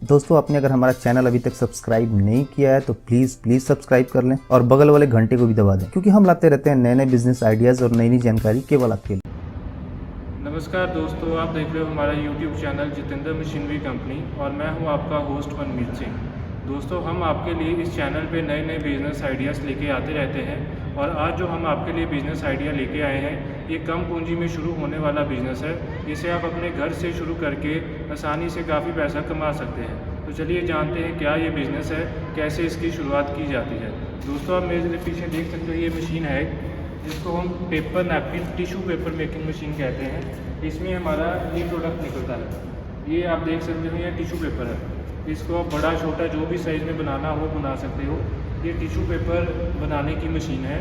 दोस्तों आपने अगर हमारा चैनल अभी तक सब्सक्राइब नहीं किया है तो प्लीज़ सब्सक्राइब कर लें और बगल वाले घंटे को भी दबा दें, क्योंकि हम लाते रहते हैं नए नए बिजनेस आइडियाज़ और नई नई जानकारी केवल आपके लिए। नमस्कार दोस्तों, आप देख रहे हो हमारा YouTube channel Jitendra machinery company और मैं हूं आपका होस्ट मनमीत सिंह। दोस्तों, हम आपके लिए इस चैनल पे नए नए बिज़नेस आइडियाज़ लेके आते रहते हैं और आज जो हम आपके लिए बिज़नेस आइडिया लेके आए हैं ये कम पूंजी में शुरू होने वाला बिज़नेस है। इसे आप अपने घर से शुरू करके आसानी से काफ़ी पैसा कमा सकते हैं। तो चलिए जानते हैं क्या ये बिज़नेस है, कैसे इसकी शुरुआत की जाती है। दोस्तों, आप मेरे पीछे देख सकते हो ये मशीन है जिसको हम paper napkin tissue paper making machine कहते हैं। इसमें हमारा ये प्रोडक्ट निकलता है। ये आप देख सकते हो ये टिश्यू पेपर है। इसको आप बड़ा छोटा जो भी साइज़ में बनाना हो बना सकते हो। ये टिश्यू पेपर बनाने की मशीन है।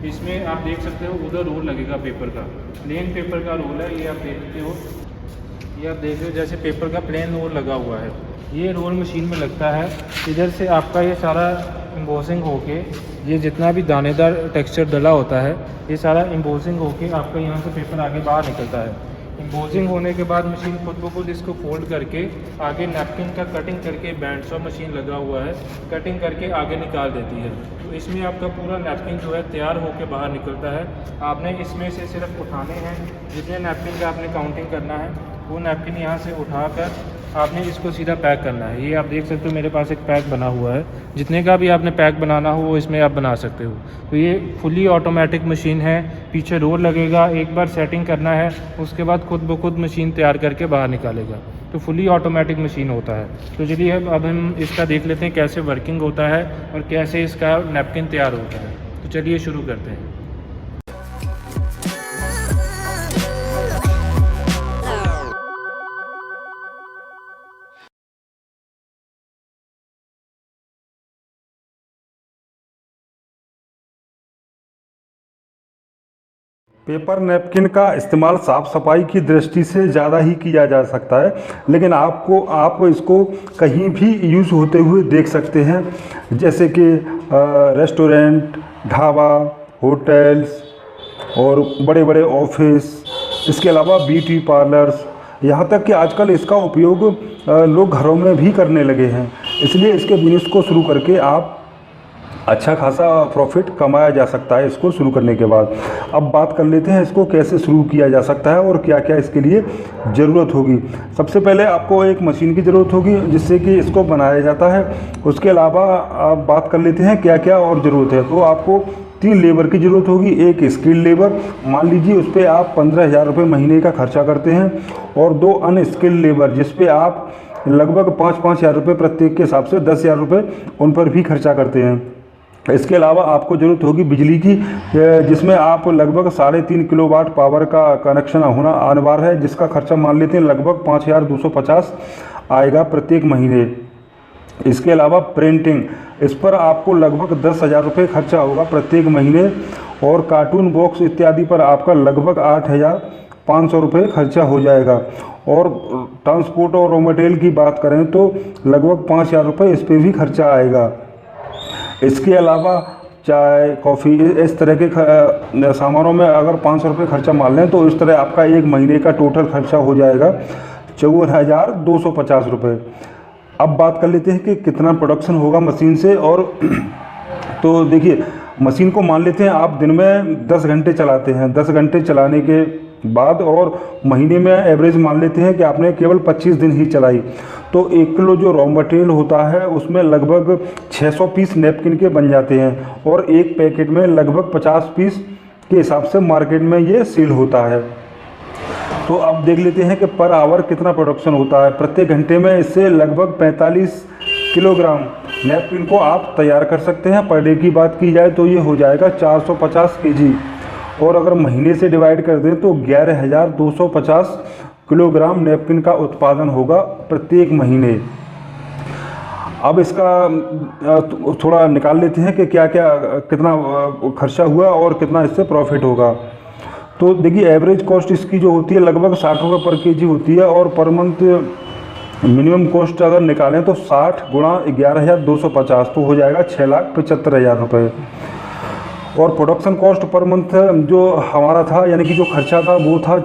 इसमें आप देख सकते हो उधर रोल लगेगा पेपर का, प्लेन पेपर का रोल है। ये आप देखते हो, ये आप देख रहे हो जैसे पेपर का प्लेन रोल लगा हुआ है। ये रोल मशीन में लगता है। इधर से आपका ये सारा एम्बोसिंग होके, ये जितना भी दानेदार टेक्सचर डला होता है ये सारा एम्बोसिंग होके आपका यहाँ से पेपर आगे बाहर निकलता है। एम्बोसिंग होने के बाद मशीन खुद ब खुद इसको फोल्ड करके आगे नैपकिन का कटिंग करके बैंड्स ऑफ मशीन लगा हुआ है, कटिंग करके आगे निकाल देती है। तो इसमें आपका पूरा नैपकिन जो है तैयार होकर बाहर निकलता है। आपने इसमें से सिर्फ उठाने हैं, जितने नैपकिन का आपने काउंटिंग करना है वो नैपकिन यहाँ से उठाकर आपने इसको सीधा पैक करना है। ये आप देख सकते हो मेरे पास एक पैक बना हुआ है। जितने का भी आपने पैक बनाना हो वो इसमें आप बना सकते हो। तो ये फुली ऑटोमेटिक मशीन है। पीछे रोल लगेगा, एक बार सेटिंग करना है, उसके बाद खुद ब खुद मशीन तैयार करके बाहर निकालेगा। तो फुली ऑटोमेटिक मशीन होता है। तो चलिए अब हम इसका देख लेते हैं कैसे वर्किंग होता है और कैसे इसका नैपकिन तैयार होता है। तो चलिए शुरू करते हैं। पेपर नैपकिन का इस्तेमाल साफ़ सफाई की दृष्टि से ज़्यादा ही किया जा सकता है, लेकिन आप इसको कहीं भी यूज़ होते हुए देख सकते हैं, जैसे कि रेस्टोरेंट, ढाबा, होटल्स और बड़े बड़े ऑफिस, इसके अलावा ब्यूटी पार्लर्स, यहाँ तक कि आजकल इसका उपयोग लोग घरों में भी करने लगे हैं। इसलिए इसके बिजनेस को शुरू करके आप अच्छा खासा प्रॉफिट कमाया जा सकता है इसको शुरू करने के बाद। अब बात कर लेते हैं इसको कैसे शुरू किया जा सकता है और क्या क्या इसके लिए ज़रूरत होगी। सबसे पहले आपको एक मशीन की ज़रूरत होगी जिससे कि इसको बनाया जाता है। उसके अलावा आप बात कर लेते हैं क्या क्या और ज़रूरत है। तो आपको 3 लेबर की ज़रूरत होगी। एक स्किल्ड लेबर, मान लीजिए उस पर आप 15,000 रुपये महीने का खर्चा करते हैं, और 2 अनस्किल्ड लेबर जिस पे आप लगभग 5-5 हज़ार रुपये प्रत्येक के हिसाब से 10,000 रुपये उन पर भी खर्चा करते हैं। इसके अलावा आपको ज़रूरत होगी बिजली की, जिसमें आप लगभग 3.5 किलोवाट पावर का कनेक्शन होना अनिवार्य है, जिसका खर्चा मान लेते हैं लगभग 5,250 आएगा प्रत्येक महीने। इसके अलावा प्रिंटिंग, इस पर आपको लगभग 10,000 रुपये खर्चा होगा प्रत्येक महीने, और कार्टून बॉक्स इत्यादि पर आपका लगभग 8,500 रुपये खर्चा हो जाएगा। और ट्रांसपोर्ट और रॉ मटेरियल की बात करें तो लगभग 5,000 रुपये इस पर भी खर्चा आएगा। इसके अलावा चाय, कॉफ़ी, इस तरह के सामानों में अगर 500 रुपये खर्चा मान लें तो इस तरह आपका एक महीने का टोटल खर्चा हो जाएगा 54,250 रुपये। अब बात कर लेते हैं कि कितना प्रोडक्शन होगा मशीन से। और तो देखिए, मशीन को मान लेते हैं आप दिन में 10 घंटे चलाते हैं। 10 घंटे चलाने के बाद और महीने में एवरेज मान लेते हैं कि आपने केवल 25 दिन ही चलाई, तो 1 किलो जो रॉ मटेरियल होता है उसमें लगभग 600 पीस नैपकिन के बन जाते हैं, और एक पैकेट में लगभग 50 पीस के हिसाब से मार्केट में ये सेल होता है। तो अब देख लेते हैं कि पर आवर कितना प्रोडक्शन होता है। प्रत्येक घंटे में इससे लगभग 45 किलोग्राम नैपकिन को आप तैयार कर सकते हैं। पर डे की बात की जाए तो ये हो जाएगा 450 केजी, और अगर महीने से डिवाइड कर दें तो 11,250 किलोग्राम नैपकिन का उत्पादन होगा प्रत्येक महीने। अब इसका थोड़ा निकाल लेते हैं कि क्या क्या कितना खर्चा हुआ और कितना इससे प्रॉफिट होगा। तो देखिए, एवरेज कॉस्ट इसकी जो होती है लगभग 60 रुपये पर केजी होती है, और पर मंथ मिनिमम कॉस्ट अगर निकालें तो 60 गुणा 11,250 तो हो जाएगा 6,75,000 रुपये। और प्रोडक्शन कॉस्ट पर मंथ जो हमारा था, यानी कि जो खर्चा था वो था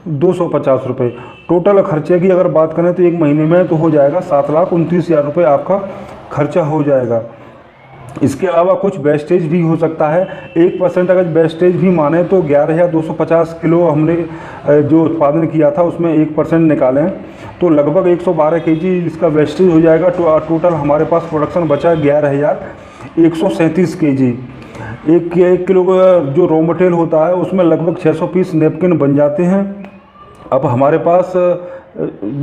250 रुपये। टोटल खर्चे की अगर बात करें तो एक महीने में तो हो जाएगा 7,29,000 रुपये आपका खर्चा हो जाएगा। इसके अलावा कुछ वेस्टेज भी हो सकता है। 1% अगर वेस्टेज भी माने तो 11,250 किलो हमने जो उत्पादन किया था उसमें 1% निकालें तो लगभग 112 केजी इसका वेस्टेज हो जाएगा। टोटल हमारे पास प्रोडक्शन बचा 11,137 केजी। एक किलो का जो रॉ मटेरियल होता है उसमें लगभग 600 पीस नैपकिन बन जाते हैं। अब हमारे पास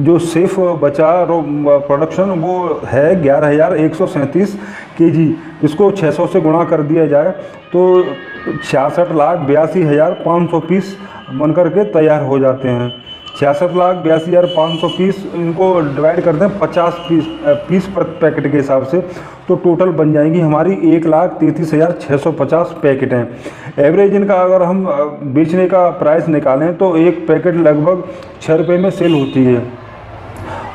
जो सेफ बचा प्रोडक्शन वो है 11,137 केजी। इसको 600 से गुणा कर दिया जाए तो 66,82,500 पीस बन करके तैयार हो जाते हैं। 66,82,500 पीस इनको डिवाइड कर दें 50 पीस पर पैकेट के हिसाब से तो टोटल बन जाएंगी हमारी 1,33,650 पैकेटें। एवरेज इनका अगर हम बेचने का प्राइस निकालें तो एक पैकेट लगभग 6 रुपये में सेल होती है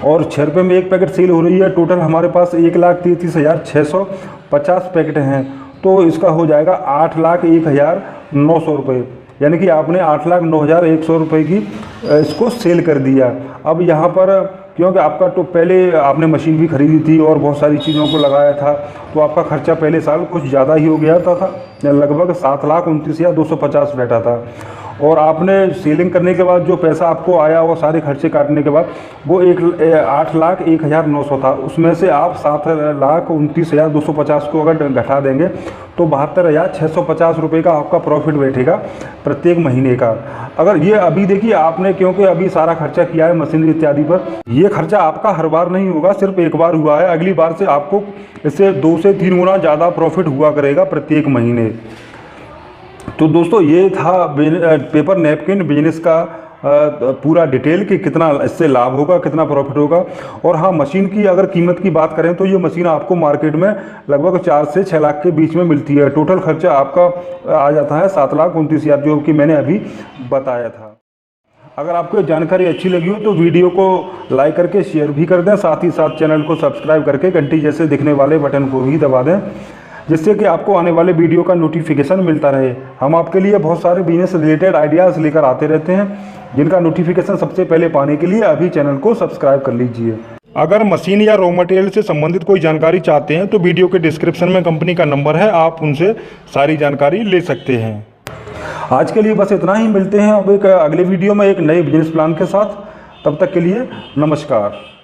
और 6 रुपये में एक पैकेट सेल हो रही है। टोटल हमारे पास 1,33,650 पैकेट हैं तो इसका हो जाएगा 8,01,900 रुपये, यानी कि आपने 8,09,100 रुपये की इसको सेल कर दिया। अब यहाँ पर क्योंकि आपका तो पहले आपने मशीन भी खरीदी थी और बहुत सारी चीज़ों को लगाया था तो आपका खर्चा पहले साल कुछ ज़्यादा ही हो गया था लगभग 7,29,250 बैठा था और आपने सेलिंग करने के बाद जो पैसा आपको आया वो सारे खर्चे काटने के बाद वो 8,01,900 था। उसमें से आप 7,29,250 को अगर घटा देंगे तो 72,650 रुपये का आपका प्रॉफिट बैठेगा प्रत्येक महीने का। अगर ये अभी देखिए आपने क्योंकि अभी सारा खर्चा किया है मशीनरी इत्यादि पर, ये खर्चा आपका हर बार नहीं होगा, सिर्फ एक बार हुआ है। अगली बार से आपको इससे 2 से 3 गुना ज़्यादा प्रॉफिट हुआ करेगा प्रत्येक महीने। तो दोस्तों ये था पेपर नैपकिन बिजनेस का पूरा डिटेल कि कितना इससे लाभ होगा, कितना प्रॉफिट होगा। और हाँ, मशीन की अगर कीमत की बात करें तो ये मशीन आपको मार्केट में लगभग 4 से 6 लाख के बीच में मिलती है। टोटल खर्चा आपका आ जाता है 7,29,000 जो कि मैंने अभी बताया था। अगर आपको जानकारी अच्छी लगी हो तो वीडियो को लाइक करके शेयर भी कर दें, साथ ही साथ चैनल को सब्सक्राइब करके घंटी जैसे दिखने वाले बटन को भी दबा दें जिससे कि आपको आने वाले वीडियो का नोटिफिकेशन मिलता रहे। हम आपके लिए बहुत सारे बिजनेस रिलेटेड आइडियाज़ लेकर आते रहते हैं जिनका नोटिफिकेशन सबसे पहले पाने के लिए अभी चैनल को सब्सक्राइब कर लीजिए। अगर मशीन या रॉ मटेरियल से संबंधित कोई जानकारी चाहते हैं तो वीडियो के डिस्क्रिप्शन में कंपनी का नंबर है, आप उनसे सारी जानकारी ले सकते हैं। आज के लिए बस इतना ही, मिलते हैं अब एक अगले वीडियो में एक नए बिजनेस प्लान के साथ। तब तक के लिए नमस्कार।